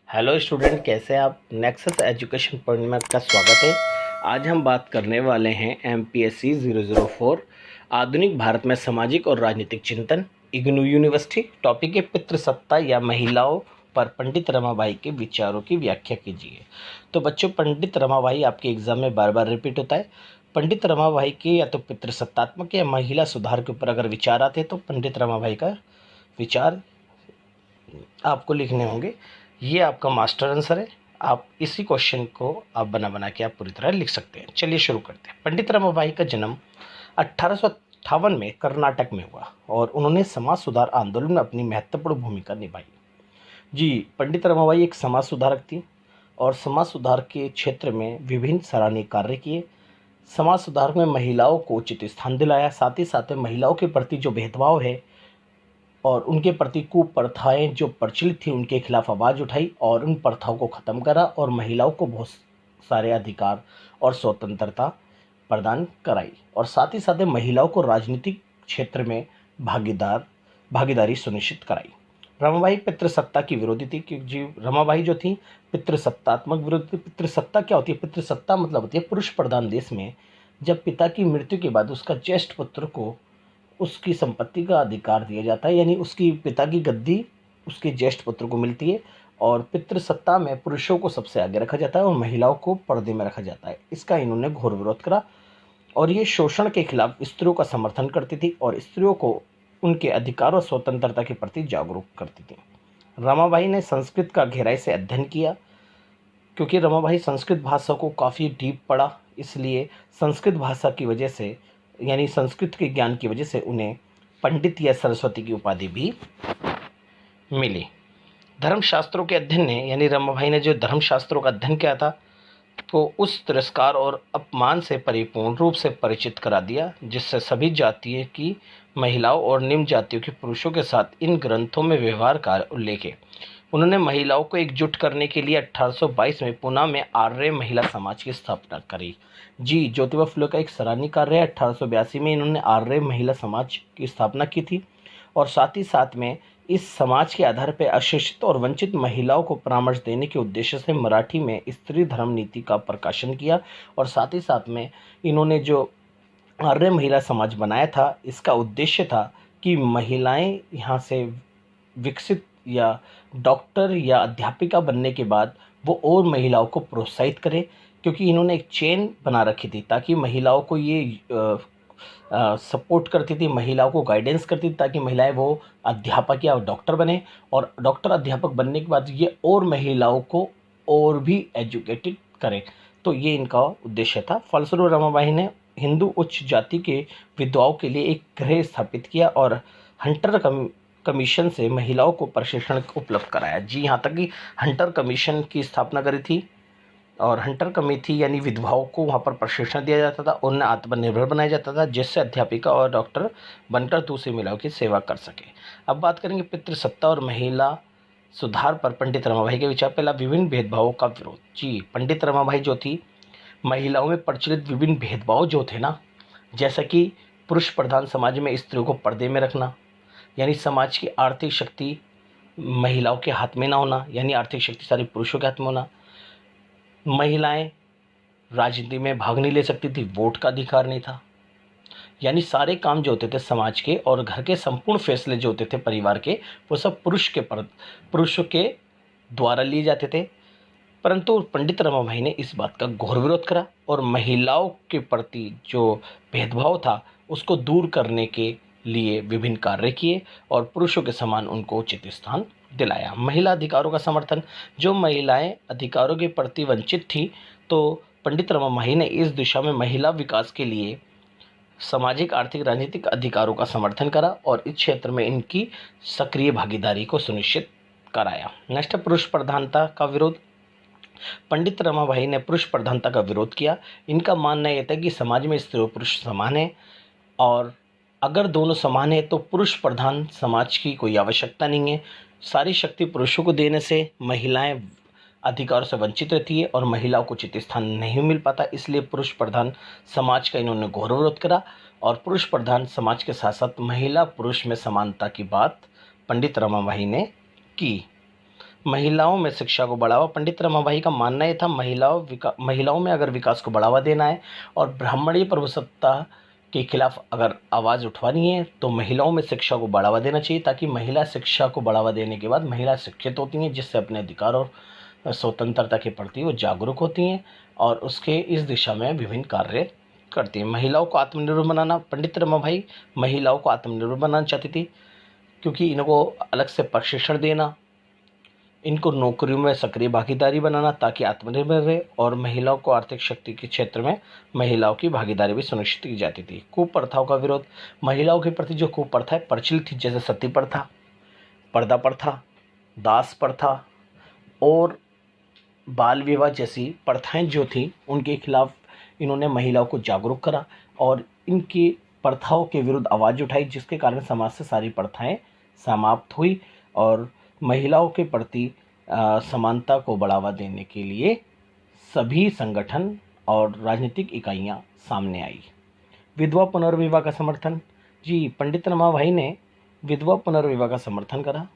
Hello student, कैसे हैं आप। नेक्सस एजुकेशन पॉइंट में आपका स्वागत है। आज हम बात करने वाले हैं MPSC 004 आधुनिक भारत में सामाजिक और राजनीतिक चिंतन, इग्नू यूनिवर्सिटी। टॉपिक है पितृसत्ता या महिलाओं पर पंडित रमाबाई के विचारों की व्याख्या कीजिए। तो बच्चों, पंडित रमाबाई आपके एग्जाम में बार बार रिपीट होता है। पंडित रमाबाई के या तो पितृसत्तात्मक या महिला सुधार के ऊपर अगर विचार आते हैं तो पंडित रमाबाई का विचार आपको लिखने होंगे। ये आपका मास्टर आंसर है। आप इसी क्वेश्चन को आप बना बना के आप पूरी तरह लिख सकते हैं। चलिए शुरू करते हैं। पंडित रमाबाई का जन्म 1858 में कर्नाटक में हुआ और उन्होंने समाज सुधार आंदोलन में अपनी महत्वपूर्ण भूमिका निभाई। जी, पंडित रमाबाई एक समाज सुधारक थी और समाज सुधार के क्षेत्र में विभिन्न सराहनीय कार्य किए। समाज सुधार में महिलाओं को उचित स्थान दिलाया, साथ ही साथ में महिलाओं के प्रति जो भेदभाव है और उनके प्रति कुप्रथाएं जो प्रचलित थी उनके खिलाफ आवाज़ उठाई और उन प्रथाओं को ख़त्म करा और महिलाओं को बहुत सारे अधिकार और स्वतंत्रता प्रदान कराई और साथ ही साथ महिलाओं को राजनीतिक क्षेत्र में भागीदारी सुनिश्चित कराई। रमाबाई पितृसत्ता की विरोधी थी, क्योंकि रमाबाई जो थी पितृसत्तात्मक विरोधी। पितृसत्ता क्या होती है? पितृसत्ता मतलब होती है पुरुष प्रधान देश में जब पिता की मृत्यु के बाद उसका ज्येष्ठ पुत्र को उसकी संपत्ति का अधिकार दिया जाता है, यानी उसकी पिता की गद्दी उसके ज्येष्ठ पुत्र को मिलती है। और पितृसत्ता में पुरुषों को सबसे आगे रखा जाता है और महिलाओं को पर्दे में रखा जाता है। इसका इन्होंने घोर विरोध करा और ये शोषण के खिलाफ स्त्रियों का समर्थन करती थी और स्त्रियों को उनके अधिकार और स्वतंत्रता के प्रति जागरूक करती थी। रमाबाई ने संस्कृत का गहराई से अध्ययन किया, क्योंकि रमाबाई संस्कृत भाषा को काफ़ी डीप पढ़ा, इसलिए संस्कृत भाषा की वजह से यानी संस्कृत के ज्ञान की वजह से उन्हें पंडित या सरस्वती की उपाधि भी मिली। धर्मशास्त्रों के अध्ययन ने यानी रमाबाई ने जो धर्मशास्त्रों का अध्ययन किया था तो उस तिरस्कार और अपमान से परिपूर्ण रूप से परिचित करा दिया, जिससे सभी जातियों की महिलाओं और निम्न जातियों के पुरुषों के साथ इन ग्रंथों में व्यवहार का उल्लेख है। उन्होंने महिलाओं को एकजुट करने के लिए 1822 में पुणे में आर्य महिला समाज की स्थापना करी। जी, ज्योतिबा फुले का एक सराहनीय कार्य है। 1882 में इन्होंने आर्य महिला समाज की स्थापना की थी और साथ ही साथ में इस समाज के आधार पर अशिक्षित और वंचित महिलाओं को परामर्श देने के उद्देश्य से मराठी में स्त्री धर्म नीति का प्रकाशन किया और साथ ही साथ में इन्होंने जो आर्य महिला समाज बनाया था, इसका उद्देश्य था कि महिलाएं यहाँ से विकसित या डॉक्टर या अध्यापिका बनने के बाद वो और महिलाओं को प्रोत्साहित करें, क्योंकि इन्होंने एक चेन बना रखी थी ताकि महिलाओं को ये सपोर्ट करती थी, महिलाओं को गाइडेंस करती थी ताकि महिलाएं वो अध्यापक या डॉक्टर बने और डॉक्टर अध्यापक बनने के बाद ये और महिलाओं को और भी एजुकेटेड करें। तो ये इनका उद्देश्य था। फलस्वरूप रमाबाई ने हिंदू उच्च जाति के विधवाओं के लिए एक गृह स्थापित किया और हंटर कमीशन से महिलाओं को प्रशिक्षण उपलब्ध कराया। जी, यहाँ तक कि हंटर कमीशन की स्थापना करी थी और हंटर कमेटी यानी विधवाओं को वहाँ पर प्रशिक्षण दिया जाता था, उन्हें आत्मनिर्भर बनाया जाता था, जिससे अध्यापिका और डॉक्टर बनकर दूसरी महिलाओं की सेवा कर सके। अब बात करेंगे पितृसत्ता और महिला सुधार पर पंडित रमाबाई के विचार। पहला, विभिन्न भेदभावों का विरोध। जी, पंडित रमाबाई जो थी महिलाओं में प्रचलित विभिन्न भेदभाव जो थे ना, जैसा कि पुरुष प्रधान समाज में स्त्रियों को पर्दे में रखना, यानी समाज की आर्थिक शक्ति महिलाओं के हाथ में ना होना, यानी आर्थिक शक्ति सारी पुरुषों के हाथ में होना, महिलाएं राजनीति में भाग नहीं ले सकती थी, वोट का अधिकार नहीं था, यानी सारे काम जो होते थे समाज के और घर के संपूर्ण फैसले जो होते थे परिवार के, वो सब पुरुषों के द्वारा लिए जाते थे। परंतु पंडित रमाबाई ने इस बात का घोर विरोध करा और महिलाओं के प्रति जो भेदभाव था उसको दूर करने के लिए विभिन्न कार्य किए और पुरुषों के समान उनको उचित स्थान दिलाया। महिला अधिकारों का समर्थन। जो महिलाएं अधिकारों के प्रति वंचित थी तो पंडित रमाबाई ने इस दिशा में महिला विकास के लिए सामाजिक, आर्थिक, राजनीतिक अधिकारों का समर्थन करा और इस क्षेत्र में इनकी सक्रिय भागीदारी को सुनिश्चित कराया। नेक्स्ट, पुरुष प्रधानता का विरोध। पंडित रमाबाई ने पुरुष प्रधानता का विरोध किया। इनका मानना यह था कि समाज में स्त्री और पुरुष समान है और अगर दोनों समान है तो पुरुष प्रधान समाज की कोई आवश्यकता नहीं है। सारी शक्ति पुरुषों को देने से महिलाएं अधिकारों से वंचित रहती है और महिलाओं को उचित स्थान नहीं मिल पाता, इसलिए पुरुष प्रधान समाज का इन्होंने घोर विरोध करा और पुरुष प्रधान समाज के साथ साथ महिला पुरुष में समानता की बात पंडित रमाबाई ने की। महिलाओं में शिक्षा को बढ़ावा। पंडित रमाबाई का मानना ये था महिलाओं में अगर विकास को बढ़ावा देना है और ब्राह्मणीय प्रभुसत्ता के खिलाफ अगर आवाज़ उठवानी है तो महिलाओं में शिक्षा को बढ़ावा देना चाहिए, ताकि महिला शिक्षा को बढ़ावा देने के बाद महिला शिक्षित होती हैं, जिससे अपने अधिकार और स्वतंत्रता के प्रति वो जागरूक होती हैं और उसके इस दिशा में विभिन्न कार्य करती हैं। महिलाओं को आत्मनिर्भर बनाना। पंडित रमाबाई महिलाओं को आत्मनिर्भर बनाना चाहती थी, क्योंकि इनको अलग से प्रशिक्षण देना, इनको नौकरियों में सक्रिय भागीदारी बनाना ताकि आत्मनिर्भर रहे, और महिलाओं को आर्थिक शक्ति के क्षेत्र में महिलाओं की भागीदारी भी सुनिश्चित की जाती थी। कुप्रथाओं का विरोध। महिलाओं के प्रति जो कुप्रथाएं प्रचलित थी, जैसे सती प्रथा, पर्दा प्रथा, दास प्रथा और बाल विवाह जैसी प्रथाएं जो थी, उनके खिलाफ इन्होंने महिलाओं को जागरूक करा और इनकी प्रथाओं के विरुद्ध आवाज़ उठाई, जिसके कारण समाज से सारी प्रथाएं समाप्त हुई और महिलाओं के प्रति समानता को बढ़ावा देने के लिए सभी संगठन और राजनीतिक इकाइयां सामने आई। विधवा पुनर्विवाह का समर्थन। जी, पंडित रमाबाई ने विधवा पुनर्विवाह का समर्थन करा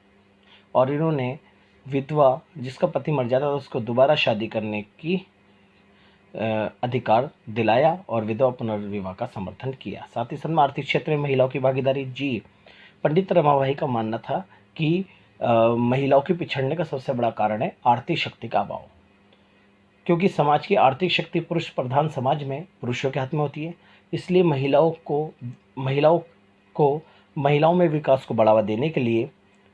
और इन्होंने विधवा जिसका पति मर जाता था उसको दोबारा शादी करने की अधिकार दिलाया और विधवा पुनर्विवाह का समर्थन किया। साथ ही साथ में आर्थिक क्षेत्र में महिलाओं की भागीदारी। जी, पंडित रमाबाई का मानना था कि महिलाओं के पिछड़ने का सबसे बड़ा कारण है आर्थिक शक्ति का अभाव, क्योंकि समाज की आर्थिक शक्ति पुरुष प्रधान समाज में पुरुषों के हाथ में होती है। इसलिए महिलाओं में विकास को बढ़ावा देने के लिए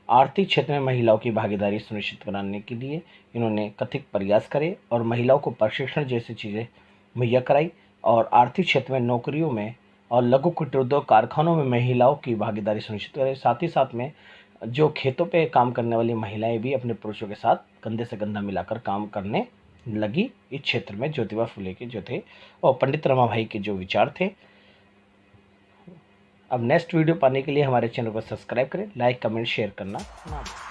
आर्थिक क्षेत्र में महिलाओं की भागीदारी सुनिश्चित कराने के लिए इन्होंने कथित प्रयास करे और महिलाओं को प्रशिक्षण जैसी चीज़ें मुहैया कराई और आर्थिक क्षेत्र में नौकरियों में और लघु कुटीर उद्योग कारखानों में महिलाओं की भागीदारी सुनिश्चित करे। साथ ही साथ में जो खेतों पे काम करने वाली महिलाएं भी अपने पुरुषों के साथ कंधे से कंधा मिलाकर काम करने लगी इस क्षेत्र में। ज्योतिबा फुले के जो थे और पंडित रमाबाई के जो विचार थे। अब नेक्स्ट वीडियो पाने के लिए हमारे चैनल को सब्सक्राइब करें, लाइक कमेंट शेयर करना ना भूलें।